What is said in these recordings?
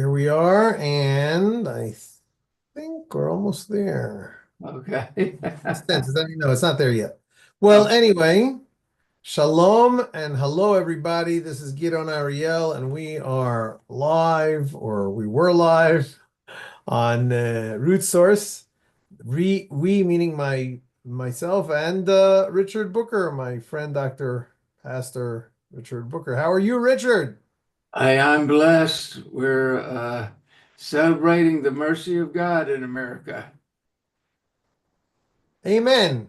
Here we are, and I think we're almost there. Okay. Does that mean no, it's not there yet. Well, anyway, shalom and hello, everybody. This is Gidon Ariel, and we are live, or we were live on Root Source. We meaning myself and Richard Booker, my friend, Dr. Pastor Richard Booker. How are you, Richard? I'm blessed. We're celebrating the mercy of God in America. Amen.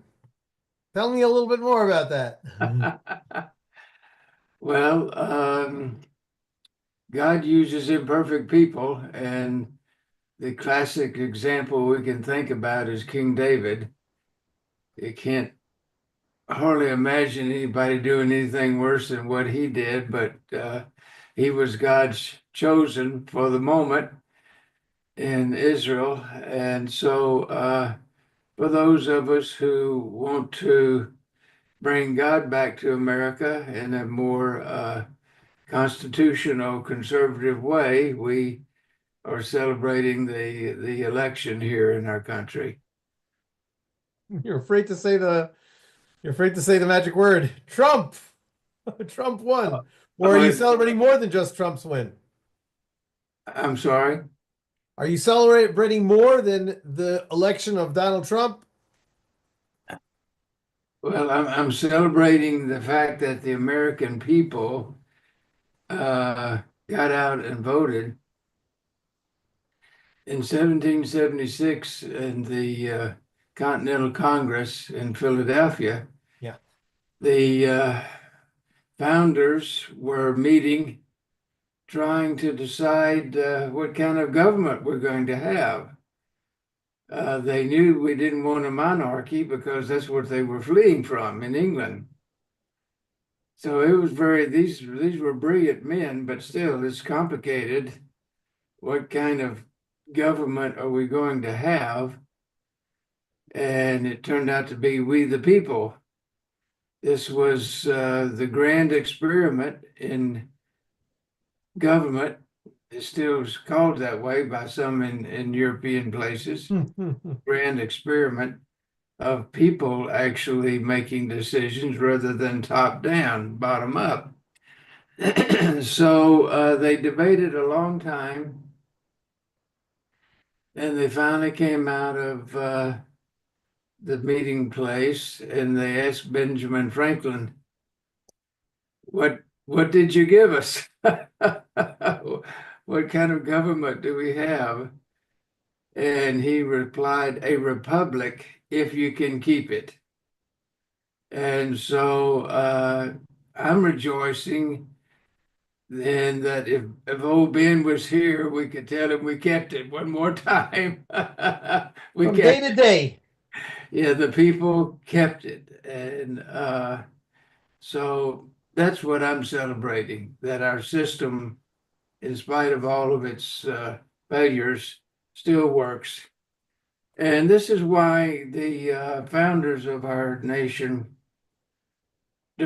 Tell me a little bit more about that. Well, God uses imperfect people, and the classic example we can think about is King David. You can't hardly imagine anybody doing anything worse than what he did, but he was God's chosen for the moment in Israel. And so, for those of us who want to bring God back to America in a more constitutional, conservative way, we are celebrating the election here in our country. You're afraid to say the magic word. Trump. Trump won. Or are Oh, you celebrating more than just Trump's win? I'm sorry. Are you celebrating more than the election of Donald Trump? Well, I'm celebrating the fact that the American people got out and voted in 1776 in the Continental Congress in Philadelphia. Yeah. The founders were meeting, trying to decide what kind of government we're going to have. They knew we didn't want a monarchy because that's what they were fleeing from in England. So it was these were brilliant men, but still it's complicated. What kind of government are we going to have? And it turned out to be we the people. This was the grand experiment in government. It still is called that way by some in European places. Grand experiment of people actually making decisions rather than top down, bottom up. So they debated a long time, and they finally came out of the meeting place, and they asked Benjamin Franklin, what did you give us? What kind of government do we have? And he replied, a republic if you can keep it. And so I'm rejoicing then that if old Ben was here, we could tell him we kept it one more time. We From day kept, to day. yeah, the people kept it. And so that's what I'm celebrating, that our system, in spite of all of its failures, still works. And this is why the founders of our nation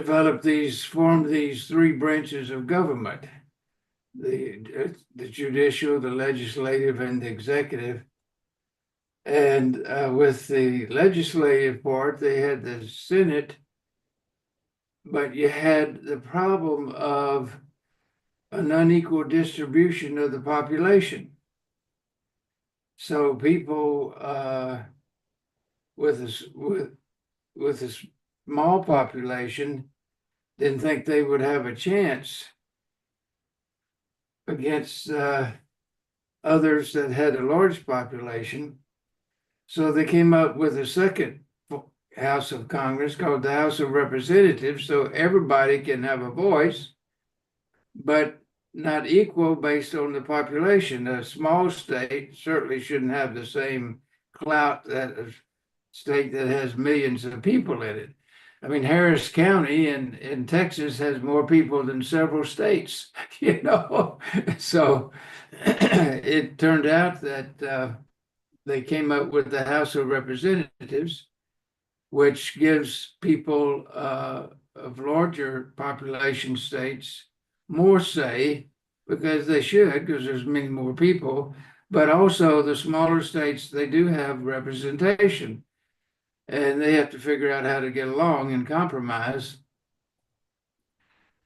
formed these three branches of government, the judicial, the legislative, and the executive. And with the legislative part, they had the Senate, but you had the problem of an unequal distribution of the population. So people with a small population didn't think they would have a chance against others that had a large population. So they came up with a second House of Congress called the House of Representatives, so everybody can have a voice, but not equal based on the population. A small state certainly shouldn't have the same clout that a state that has millions of people in it. I mean, Harris County in Texas has more people than several states, you know. So it turned out that they came up with the House of Representatives, which gives people of larger population states more say because they should, because there's many more people. But also the smaller states, they do have representation, and they have to figure out how to get along and compromise.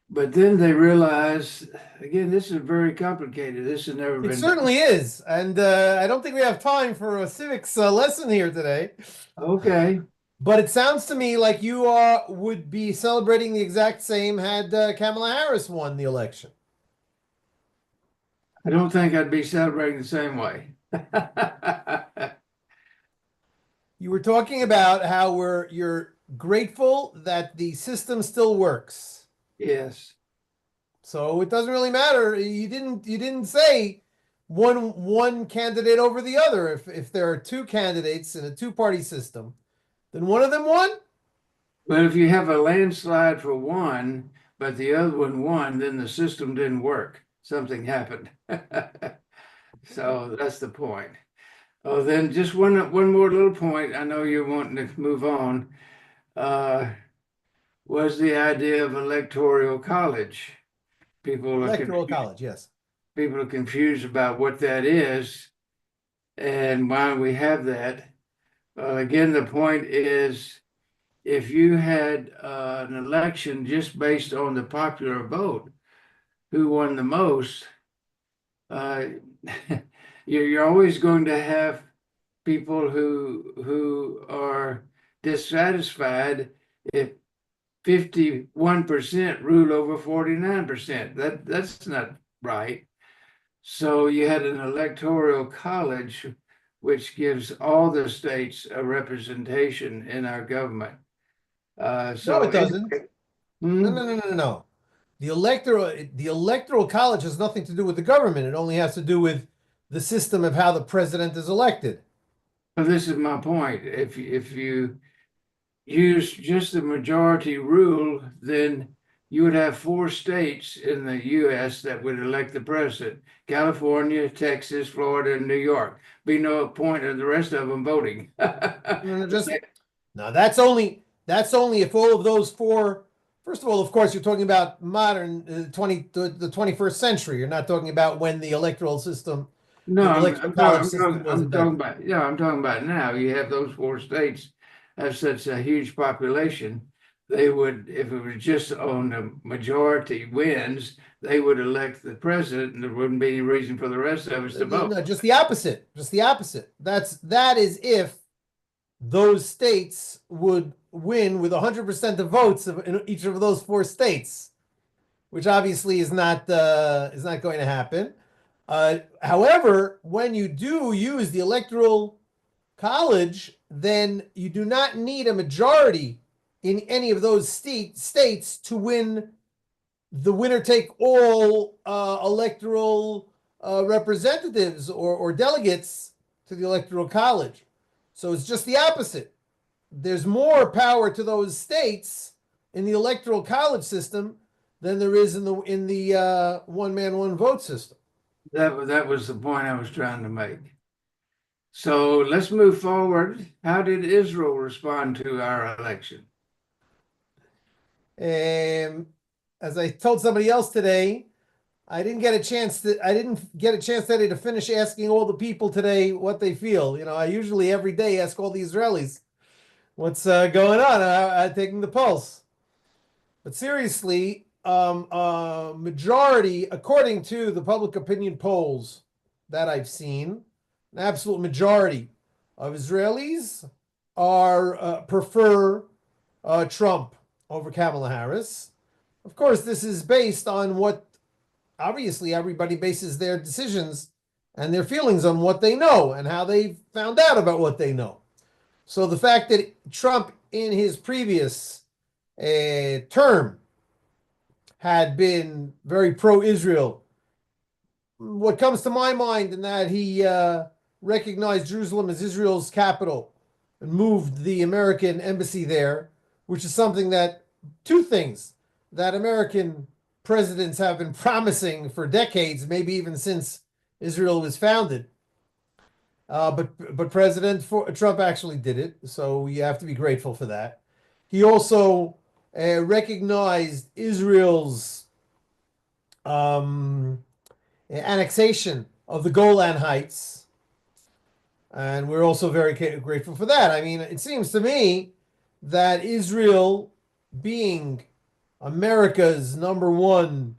But then they realize, again, this is very complicated. This has never It been done. certainly is. And I don't think we have time for a civics lesson here today. Okay. But it sounds to me like you would be celebrating the exact same had Kamala Harris won the election. I don't think I'd be celebrating the same way. You were talking about how you're grateful that the system still works. Yes. So it doesn't really matter. You didn't say one candidate over the other. If there are two candidates in a two-party system, then one of them won. But if you have a landslide for one, but the other one won, then the system didn't work. Something happened. So that's the point. Oh, then just one more little point. I know you're wanting to move on. Uh, was the idea of electoral college. People are Electoral confused. college, yes. People are confused about what that is and why we have that. Again, the point is if you had an election just based on the popular vote, who won the most, uh, you're always going to have people who are dissatisfied if 51% rule over 49%. That's not right. So you had an electoral college, which gives all the states a representation in our government. No, So it doesn't. anyway, No, hmm? no, no, no, no, no. The electoral college has nothing to do with the government. It only has to do with the system of how the president is elected. Well, this is my point. If you use just the majority rule, then you would have four states in the US that would elect the president: California, Texas, Florida, and New York. Be no point of the rest of them voting. No, no, just no. That's only if all of those four. First of all, of course, you're talking about modern 21st century. You're not talking about when the electoral system, No, the electoral college system was I'm talking invented. about, yeah, I'm talking about now. You have those four states have such a huge population. They would, if it was just on the majority wins, they would elect the president, and there wouldn't be any reason for the rest of us to vote. No, just the opposite. Just the opposite. That is if those states would win with 100% of votes in each of those four states, which obviously is not going to happen. However, when you do use the electoral college, then you do not need a majority in any of those states to win the winner take all electoral representatives or delegates to the electoral college. So it's just the opposite. There's more power to those states in the electoral college system than there is in the one man one vote system. That was the point I was trying to make. So let's move forward. How did Israel respond to our election? And as I told somebody else today, I didn't get a chance today to finish asking all the people today what they feel. I usually every day ask all the Israelis what's going on, taking the pulse. But seriously, majority, according to the public opinion polls that I've seen, an absolute majority of Israelis prefer Trump over Kamala Harris. Of course, this is based on what obviously everybody bases their decisions and their feelings on what they know and how they found out about what they know. So the fact that Trump in his previous term had been very pro-Israel, what comes to my mind in that he recognized Jerusalem as Israel's capital and moved the American embassy there, which is something that two things that American presidents have been promising for decades, maybe even since Israel was founded. But President Trump actually did it, so you have to be grateful for that. He also recognized Israel's um, annexation of the Golan Heights. And we're also very grateful for that. I mean, it seems to me that Israel, being America's number one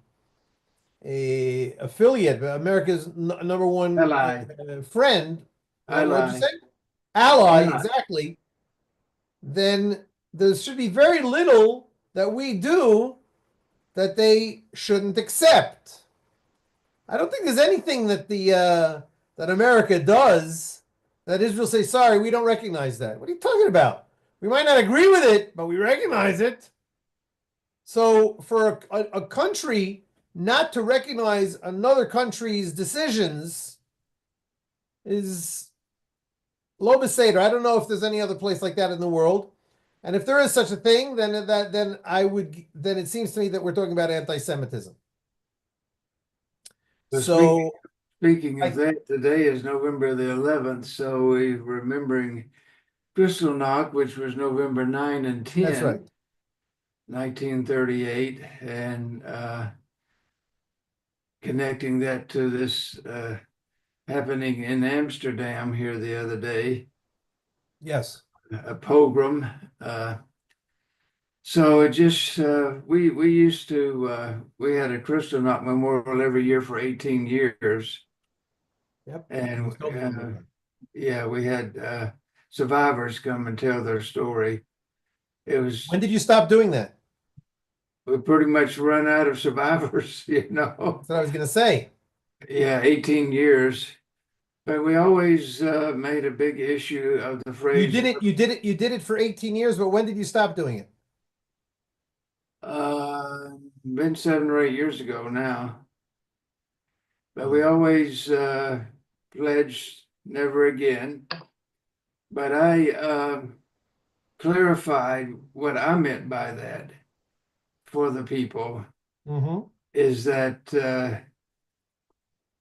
affiliate, America's number one Ally, friend, what'd you ally, say? Ally, ally. exactly. Then there should be very little that we do that they shouldn't accept. I don't think there's anything that that America does that Israel say, sorry, we don't recognize that. What are you talking about? We might not agree with it, but we recognize it. So for a country not to recognize another country's decisions is low beseder. I don't know if there's any other place like that in the world. And if there is such a thing, then it seems to me that we're talking about anti-Semitism. So So speaking of I that, today is November the 11th, so we're remembering Kristallnacht, which was November 9 and that's 10, right. 1938, and connecting that to this happening in Amsterdam here the other day, Yes. a pogrom. Uh, so it just we used to we had a Kristallnacht memorial every year for 18 years, Yep. You and told me about that. yeah, we had survivors come and tell their story. It was When did you stop doing that? we pretty much run out of survivors, you know. That's what I was going to say. Yeah, 18 years. But we always made a big issue of the phrase, You did it for 18 years, but when did you stop doing it? been 7 or 8 years ago now. But we Hmm. always pledged never again. But I clarified what I meant by that for the people Mm-hmm. is that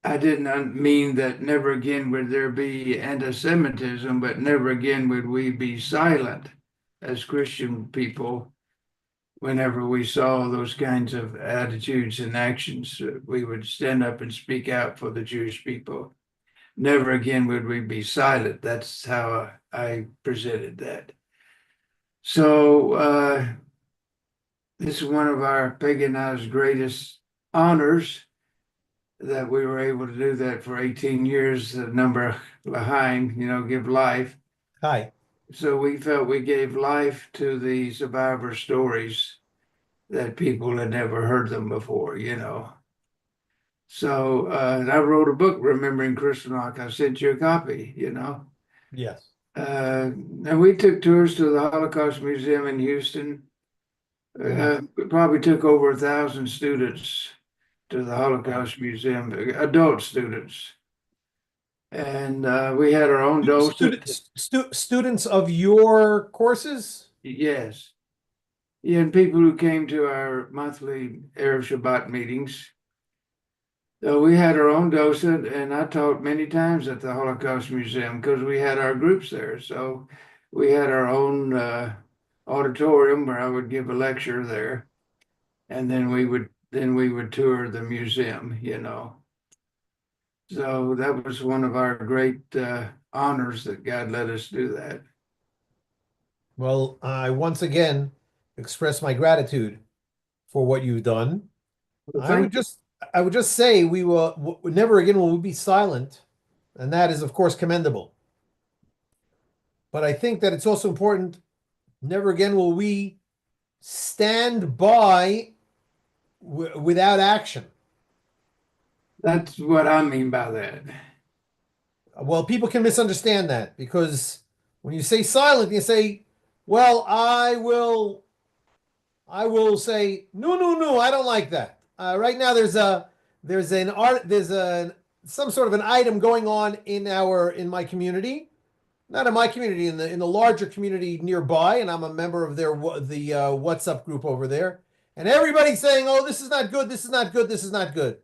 I didn't mean that never again would there be anti-Semitism, but never again would we be silent as Christian people whenever we saw those kinds of attitudes and actions. We would stand up and speak out for the Jewish people. Never again would we be silent. That's how I presented that. So this is one of our paganized greatest honors that we were able to do that for 18 years, the number l'chaim, give life. Hi. So we felt we gave life to the survivor stories that people had never heard them before. So and I wrote a book, Remembering Kristallnacht. I sent you a copy. Yes. And we took tours to the Holocaust Museum in Houston. Yes. We probably took over 1,000 students to the Wow. Holocaust Museum, adult students. And we had our own docent. Students of your courses? Yes. Yeah, and people who came to our monthly Erev Shabbat meetings. So we had our own docent, and I taught many times at the Holocaust Museum because we had our groups there. So we had our own auditorium where I would give a lecture there, and then we would tour the museum. So that was one of our great honors that God let us do that. Well, I once again express my gratitude for what you've done. Well, I would thank you. just I would just say we will never again will we be silent, and that is of course commendable. But I think that it's also important, never again will we stand by without action. That's what I mean by that. Well, people can misunderstand that because when you say silent, you say, "Well, I will say, no, no, no, I don't like that." Right now, there's a some sort of an item going on in my community, not in my community, in the larger community nearby, and I'm a member of the WhatsApp group over there, and everybody's saying, "Oh, this is not good. This is not good. This is not good."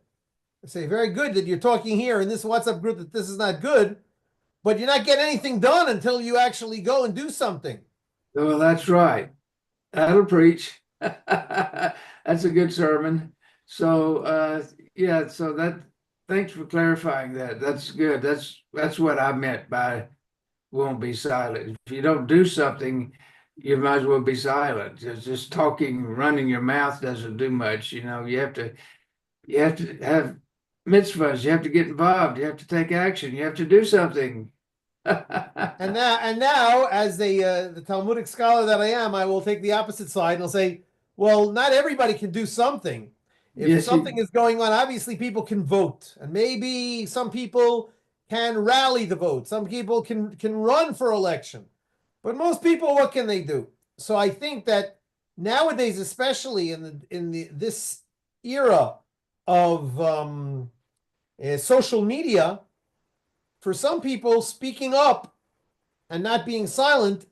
I say, "Very good that you're talking here in this WhatsApp group that this is not good, but you're not getting anything done until you actually go and do something." Well, that's right. That'll preach. That's a good sermon. So yeah, so that thanks for clarifying that. That's good. That's what I meant by won't be silent. If you don't do something, you might as well be silent. Just talking, running your mouth doesn't do much. You have to have mitzvahs. You have to get involved. You have to take action. You have to do something. And now, as the Talmudic scholar that I am, I will take the opposite side and I'll say, well, not everybody can do something. If Yes, something is going on, obviously people can vote, and maybe some people can rally the vote. Some people can run for election, but most people, what can they do? So I think that nowadays, especially in the this era of social media, for some people, speaking up and not being silent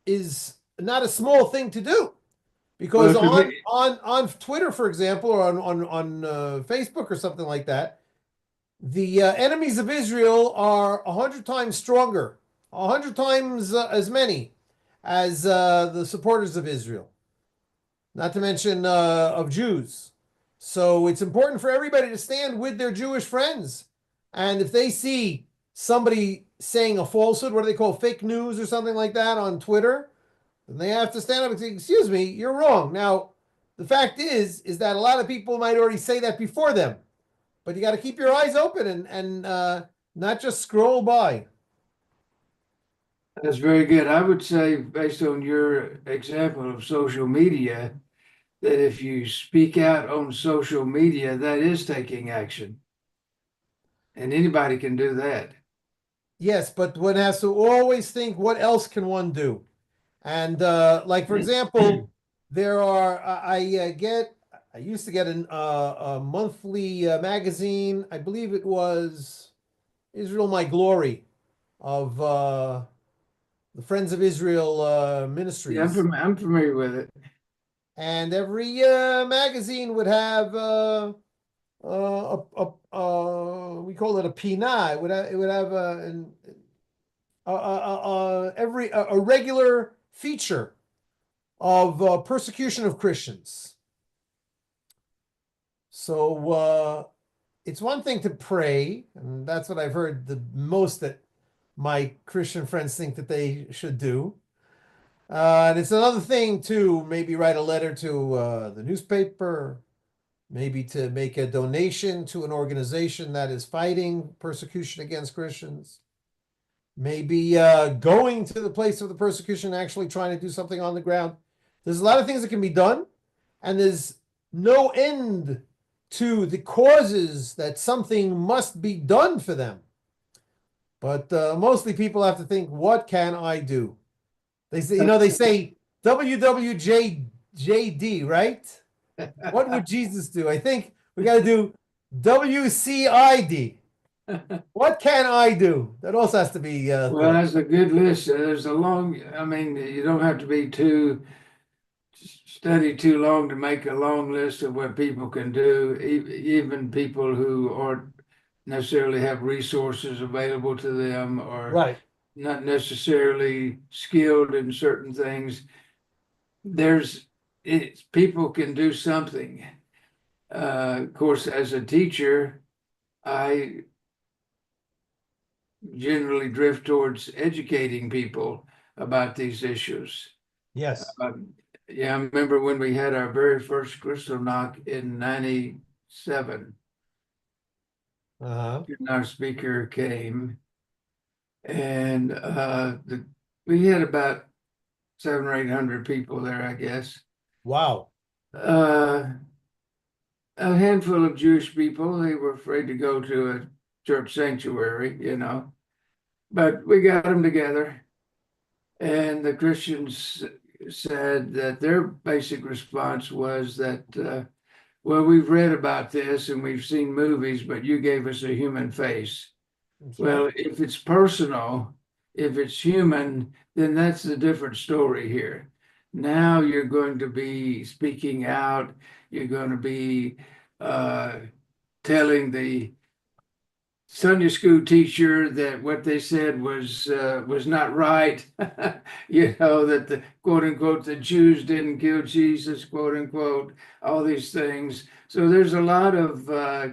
is not a small thing to do. Because well, to on me, on Twitter, for example, or on Facebook or something like that, the enemies of Israel are 100 times stronger, 100 times as many as the supporters of Israel. Not to mention of Jews. So it's important for everybody to stand with their Jewish friends. And if they see somebody saying a falsehood, what do they call fake news or something like that on Twitter, then they have to stand up and say, "Excuse me, you're wrong." Now, the fact is that a lot of people might already say that before them, but you got to keep your eyes open and not just scroll by. that's very good. I would say, based on your example of social media, that if you speak out on social media, that is taking action, and anybody can do that. Yes, but one has to always think, what else can one do? And like for example, there are I used to get a monthly magazine. I believe it was Israel My Glory of the Friends of Israel Yeah, Ministries, I'm familiar with it. and every magazine would have we call it a pina. It would have a regular feature of persecution of Christians. So it's one thing to pray, and that's what I've heard the most that my Christian friends think that they should do. And it's another thing to maybe write a letter to the newspaper, maybe to make a donation to an organization that is fighting persecution against Christians, maybe going to the place of the persecution, actually trying to do something on the ground. There's a lot of things that can be done, and there's no end to the causes that something must be done for them. But mostly people have to think, what can I do? They say WWJD, right? What would Jesus do? I think we got to do WCID. What can I do? That also has to be Well, thought. that's a good list. There's a long, I mean, you don't have to be too study too long to make a long list of what people can do, even people who aren't necessarily have resources available to them or Right. not necessarily skilled in certain things. There's people can do something. Of course, as a teacher, I generally drift towards educating people about these issues. Yes. Yeah, I remember when we had our very first crystal knock in '97, Uh-huh. and our speaker came, and we had about 700 or 800 people there, I guess. Wow. Uh, a handful of Jewish people, they were afraid to go to a church sanctuary, but we got them together, and the Christians said that their basic response was that, well, we've read about this and we've seen movies, but you gave us a human face. That's right. Well, if it's personal, if it's human, then that's a different story here. Now you're going to be speaking out, you're going to be uh, telling the Sunday school teacher that what they said was not right. You know, that the quote unquote the Jews didn't kill Jesus, quote unquote, all these things. So there's a lot of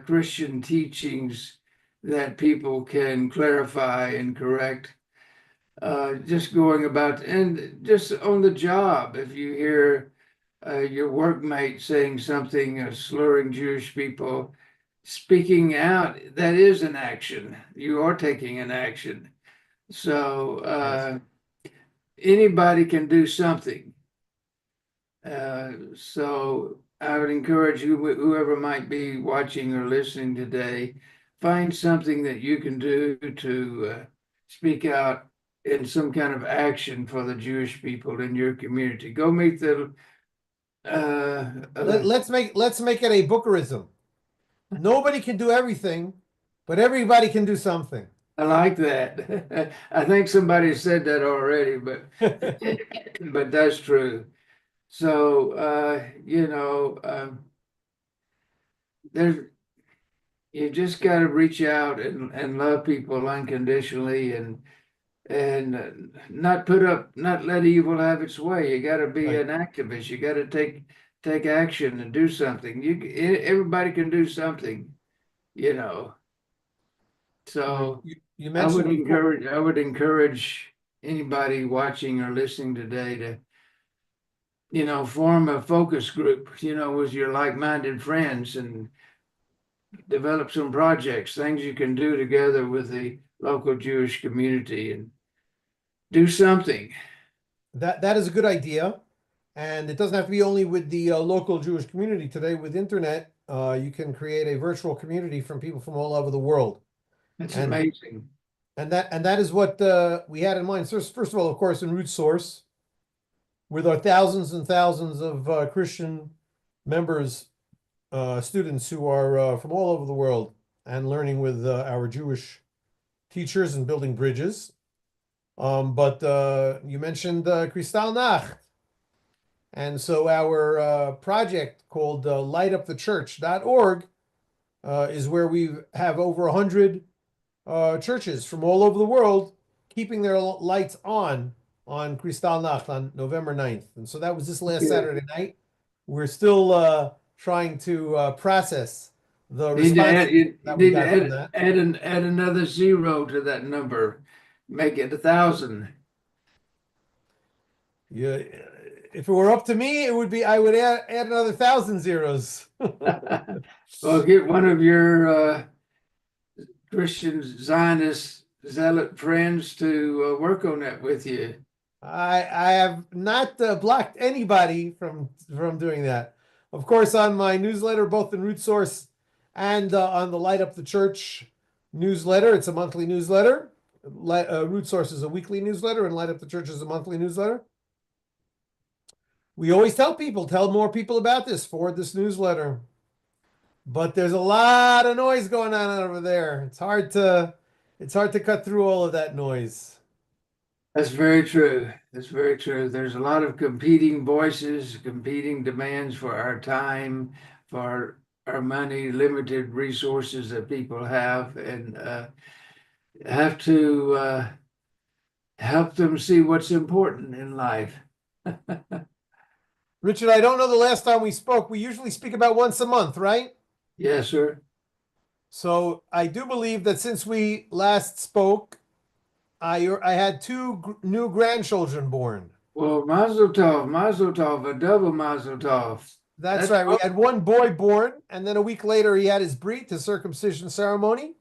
Christian teachings that people can clarify and correct. Just going about and just on the job, if you hear your workmate saying something, slurring Jewish people, speaking out, that is an action. You are taking an action. So Yes. anybody can do something. So I would encourage you, whoever might be watching or listening today, find something that you can do to speak out in some kind of action for the Jewish people in your community. Go meet the uh, uh, Let's make it a bookerism. Nobody can do everything, but everybody can do something. I like that. I think somebody said that already, but but that's true. So there's you just got to reach out and love people unconditionally and not let evil have its way. You got to be Right. an activist. You got to take action and do something. Everybody can do something, you know. Right. So You mentioned before. I would encourage anybody watching or listening today to, form a focus group, with your like-minded friends and develop some projects, things you can do together with the local Jewish community and do something. That is a good idea, and it doesn't have to be only with the local Jewish community. Today, with internet, you can create a virtual community from people from all over the world, That's and amazing. that is what we had in mind. So first of all, of course, in Root Source, with our thousands and thousands of Christian members, students who are from all over the world, and learning with our Jewish teachers and building bridges. But you mentioned Kristallnacht. And so our project called lightupthechurch.org is where we have over 100 churches from all over the world keeping their lights on Kristallnacht on November 9th. And so that was this last Good. Saturday night. We're still trying to process the Need to responses add you that we need to got from that. add another zero to that number. Make it 1,000. Yeah, if it were up to me, it would be I would add another 1,000 zeros. Well, get one of your Christian Zionist zealot friends to work on that with you. I have not blocked anybody from doing that. Of course, on my newsletter, both in Root Source and on the Light Up the Church newsletter, it's a monthly newsletter. Root Source is a weekly newsletter, and Light Up the Church is a monthly newsletter. We always tell more people about this, forward this newsletter. But there's a lot of noise going on over there. It's hard to cut through all of that noise. That's very true. That's very true. There's a lot of competing voices, competing demands for our time, for our money, limited resources that people have, and have to help them see what's important in life. Richard, I don't know the last time we spoke. We usually speak about once a month, right? Yes, sir. So I do believe that since we last spoke, I had two new grandchildren born. Well, Mazel Tov, a double Mazel Tov. That's That's right. We had one boy born, and then a week later he had his brit, his circumcision ceremony.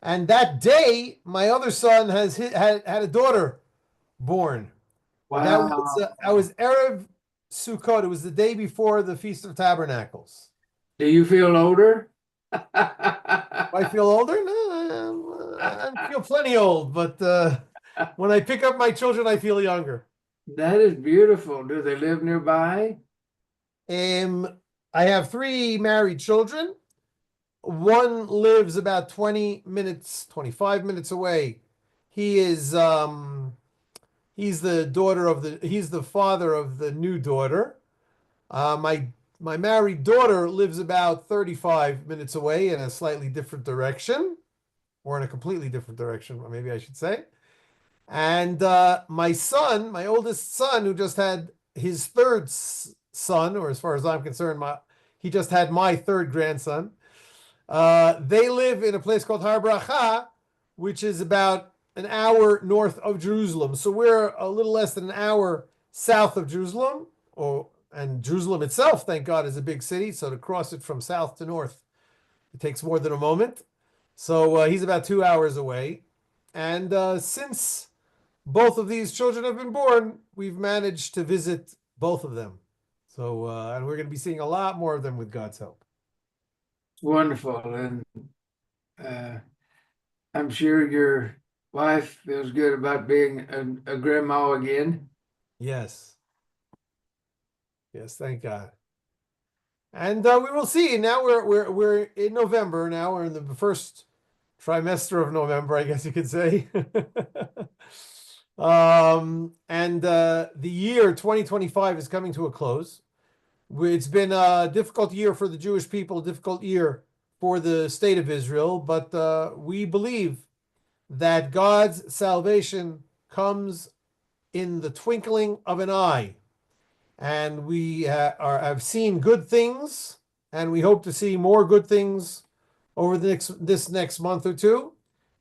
And that day, my other son had a daughter born. That was Erev Sukkot. It was the day before the Feast of Tabernacles. Do you feel older? Do I feel older? No, I feel plenty old, but when I pick up my children, I feel younger. That is beautiful. Do they live nearby? Um, I have three married children. One lives about 20 minutes, 25 minutes away. He is he's the father of the new daughter. My married daughter lives about 35 minutes away in a slightly different direction. or in a completely different direction, maybe I should say. And my son, my oldest son, who just had his third son, or as far as I'm concerned, he just had my third grandson. They live in a place called Har Bracha, which is about an hour north of Jerusalem. So we're a little less than an hour south of Jerusalem. And Jerusalem itself, thank God, is a big city. So to cross it from south to north, it takes more than a moment. So he's about 2 hours away. And since both of these children have been born, we've managed to visit both of them. So, and we're going to be seeing a lot more of them with God's help. Wonderful. And uh, I'm sure your wife feels good about being a grandma again. Yes. Yes, thank God. And we will see. Now we're in November. Now we're in the first trimester of November, I guess you could say. And the year 2025 is coming to a close. It's been a difficult year for the Jewish people, a difficult year for the state of Israel, but we believe that God's salvation comes in the twinkling of an eye. And we have seen good things, and we hope to see more good things over this next month or two,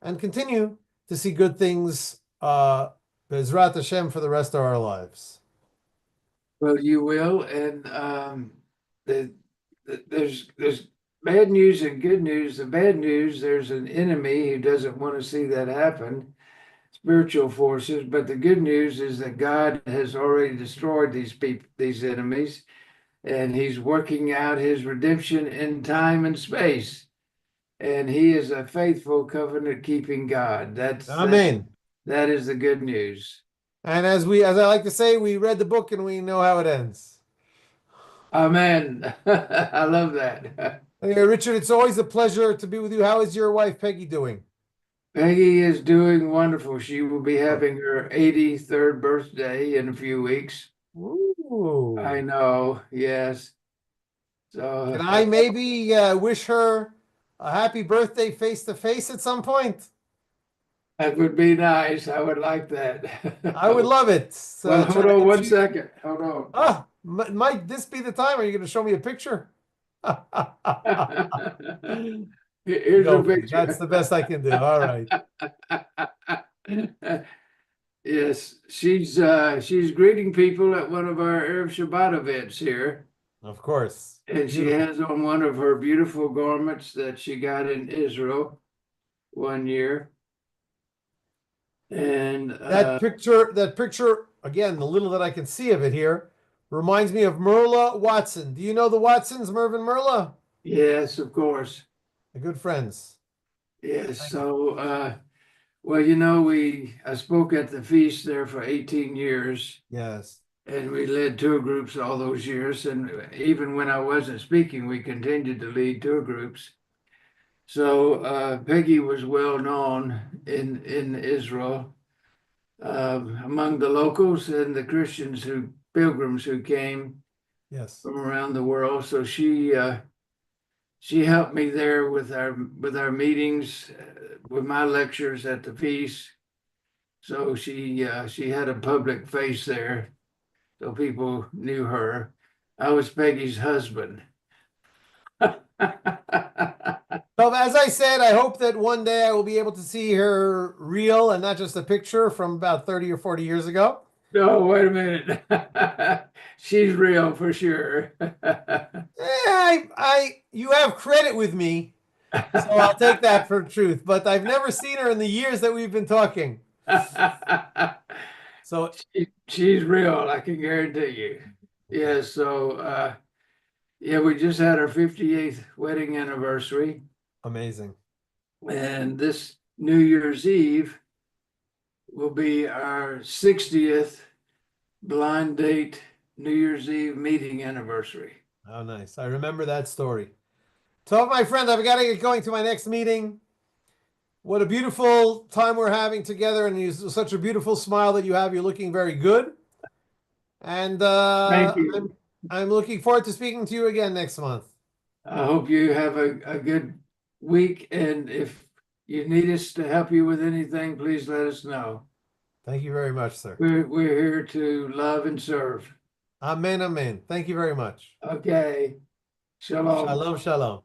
and continue to see good things, Bezrat Hashem, for the rest of our lives. Well, you will, and the, there's bad news and good news. The bad news, there's an enemy who doesn't want to see that happen, spiritual forces. But the good news is that God has already destroyed these people, these enemies, and He's working out His redemption in time and space. And He is a faithful covenant keeping God. Amen. That is the good news. And as I like to say, we read the book and we know how it ends. Amen. I love that. Anyway, Richard, it's always a pleasure to be with you. How is your wife Peggy doing? Peggy is doing wonderful. She will be having her 83rd birthday in a few weeks. I Ooh. know, yes. Can So I maybe wish her a happy birthday face to face at some point? that would be nice. I would like that. I would love it. Well, Try hold to on get one you. second. Hold on. Might this be the time? Are you going to show me a picture? Here's a Go, please. That's picture. the best I can do. All right. Yes, she's greeting people at one of our Erev Shabbat events here. Of course. And she Beautiful. has on one of her beautiful garments that she got in Israel one year. And That picture, again, the little that I can see of it here, reminds me of Merla Watson. Do you know the Watsons, Mervyn Merla? yes, of course. They're good friends. Yes. So well, you know, I spoke at the feast there for 18 years, Yes. and we led tour groups all those years. And even when I wasn't speaking, we continued to lead tour groups. So Peggy was well known in Israel, among the locals and the Christians pilgrims who came Yes. from around the world. So she helped me there with our meetings, with my lectures at the feast. So she had a public face there, so people knew her. I was Peggy's husband. So as I said, I hope that one day I will be able to see her real and not just a picture from about 30 or 40 years ago. No, wait a minute. She's real for sure. You have credit with me, so I'll take that for truth. But I've never seen her in the years that we've been talking. So She's real, I can guarantee you. Yeah, so yeah, we just had our 58th wedding anniversary, amazing. and this New Year's Eve will be our 60th blind date New Year's Eve meeting anniversary. Oh, nice. I remember that story. So, my friend, I've got to get going to my next meeting. What a beautiful time we're having together, and such a beautiful smile that you have. You're looking very good. And Thank you. I'm looking forward to speaking to you again next month. I hope you have a good week. And if you need us to help you with anything, please let us know. Thank you very much, sir. We're here to love and serve. Amen, amen. Thank you very much. Okay. Shalom. Shalom, shalom.